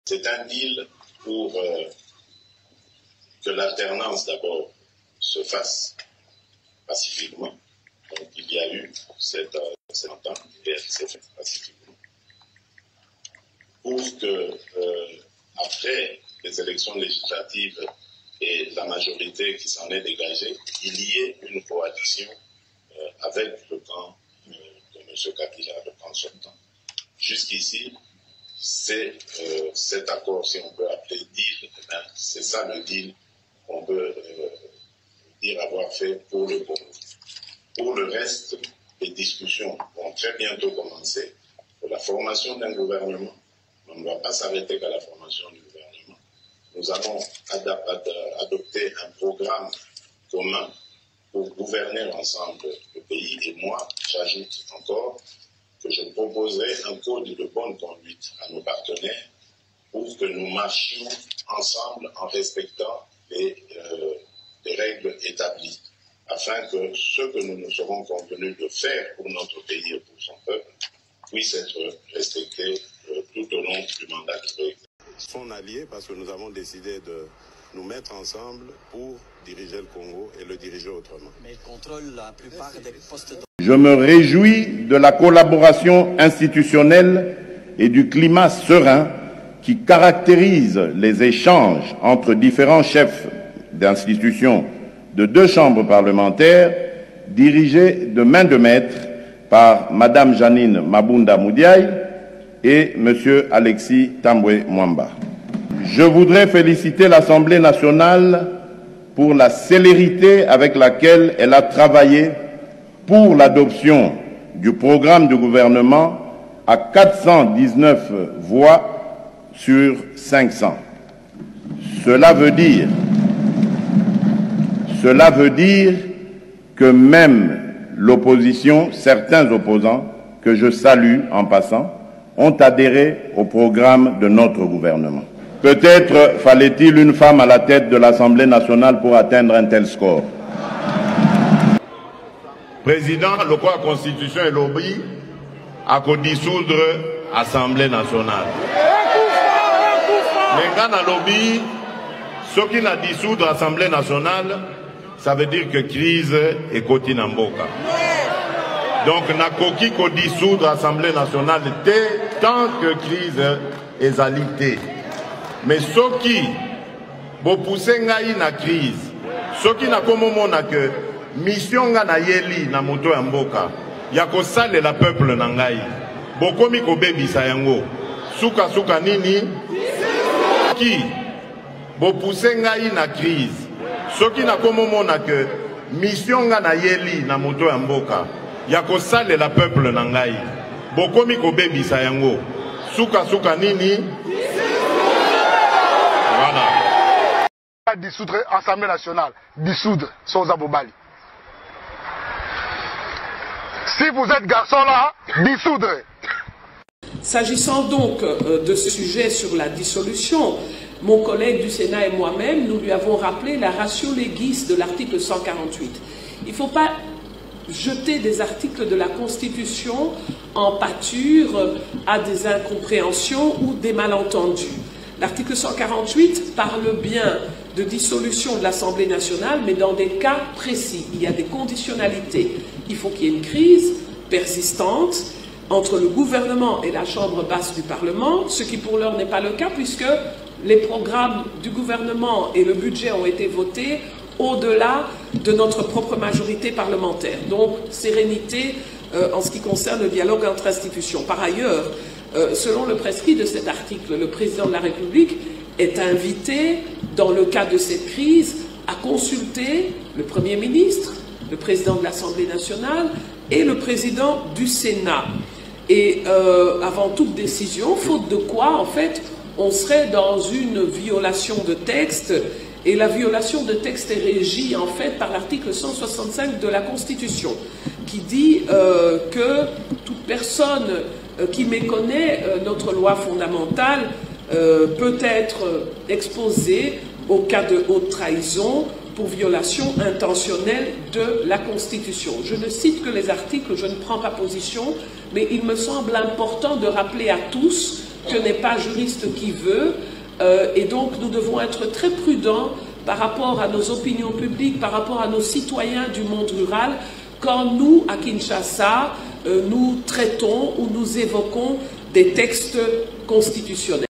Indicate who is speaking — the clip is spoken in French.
Speaker 1: C'est un deal pour que l'alternance d'abord se fasse pacifiquement. Donc il y a eu cette entente et elle s'est faite pacifiquement. Pour que après les élections législatives et la majorité qui s'en est dégagée, il y ait une coalition avec le camp de M. Kabila, le camp sortant. Jusqu'ici, c'est cet accord, si on peut appeler deal, c'est ça le deal qu'on peut dire avoir fait pour le Congo. Pour le reste, les discussions vont très bientôt commencer pour la formation d'un gouvernement. On ne va pas s'arrêter qu'à la formation du gouvernement. Nous allons adopter un programme commun pour gouverner ensemble le pays. Et moi, j'ajoute encore que je proposerai un code de bonne conduite à nos partenaires pour que nous marchions ensemble en respectant les règles établies, afin que ce que nous nous serons convenus de faire pour notre pays et pour son peuple puisse être respecté tout au long du mandat qui va exister.
Speaker 2: Son allié, parce que nous avons décidé de nous mettre ensemble pour diriger le Congo et le diriger autrement.
Speaker 3: Mais il contrôle la plupart des postes.
Speaker 4: Je me réjouis de la collaboration institutionnelle et du climat serein qui caractérise les échanges entre différents chefs d'institutions de deux chambres parlementaires dirigées de main de maître par Mme Janine Mabunda Moudiaï et M. Alexis Tambwe Mwamba. Je voudrais féliciter l'Assemblée nationale pour la célérité avec laquelle elle a travaillé pour l'adoption du programme du gouvernement à 419 voix sur 500. Cela veut dire que même l'opposition, certains opposants, que je salue en passant, ont adhéré au programme de notre gouvernement. Peut-être fallait-il une femme à la tête de l'Assemblée nationale pour atteindre un tel score.
Speaker 2: Président, le quoi Constitution et lobby à dissoudre l'Assemblée nationale. Mais quand on lobby, ce qui a dissoudre l'Assemblée nationale, ça veut dire que crise est côté Namboka. Donc, na koki ko dissoudre l'Assemblée nationale tant que crise est alité. Mais ce qui vous poussez na crise, ce qui n'a comme moment que mission na yeli na moto ya mboka, ya ko sale la peuple na ngai. Bokomi ko bebisa yango. Suka suka nini? Qui vous poussez na crise, ce qui n'a comme moment que mission na yeli na moto ya mboka. Yako sale la peuple nangai. Bokomi ko bebisa yango. Suka suka nini? Voilà.
Speaker 5: Dissoudre l'Assemblée nationale. Dissoudre sans Abobali. Si vous êtes garçon là, dissoudre.
Speaker 6: S'agissant donc de ce sujet sur la dissolution, mon collègue du Sénat et moi-même, nous lui avons rappelé la ratio legis de l'article 148. Il ne faut pas jeter des articles de la Constitution en pâture à des incompréhensions ou des malentendus. L'article 148 parle bien de dissolution de l'Assemblée nationale, mais dans des cas précis. Il y a des conditionnalités. Il faut qu'il y ait une crise persistante entre le gouvernement et la Chambre basse du Parlement, ce qui pour l'heure n'est pas le cas puisque les programmes du gouvernement et le budget ont été votés au-delà de notre propre majorité parlementaire. Donc, sérénité en ce qui concerne le dialogue entre institutions. Par ailleurs, selon le prescrit de cet article, le président de la République est invité, dans le cas de cette crise, à consulter le Premier ministre, le président de l'Assemblée nationale et le président du Sénat. Et avant toute décision, faute de quoi, en fait, on serait dans une violation de texte. Et la violation de texte est régie en fait par l'article 165 de la Constitution, qui dit que toute personne qui méconnaît notre loi fondamentale peut être exposée au cas de haute trahison pour violation intentionnelle de la Constitution. Je ne cite que les articles, je ne prends pas position, mais il me semble important de rappeler à tous que n'est pas juriste qui veut, et donc nous devons être très prudents par rapport à nos opinions publiques, par rapport à nos citoyens du monde rural, quand nous, à Kinshasa, nous traitons ou nous évoquons des textes constitutionnels.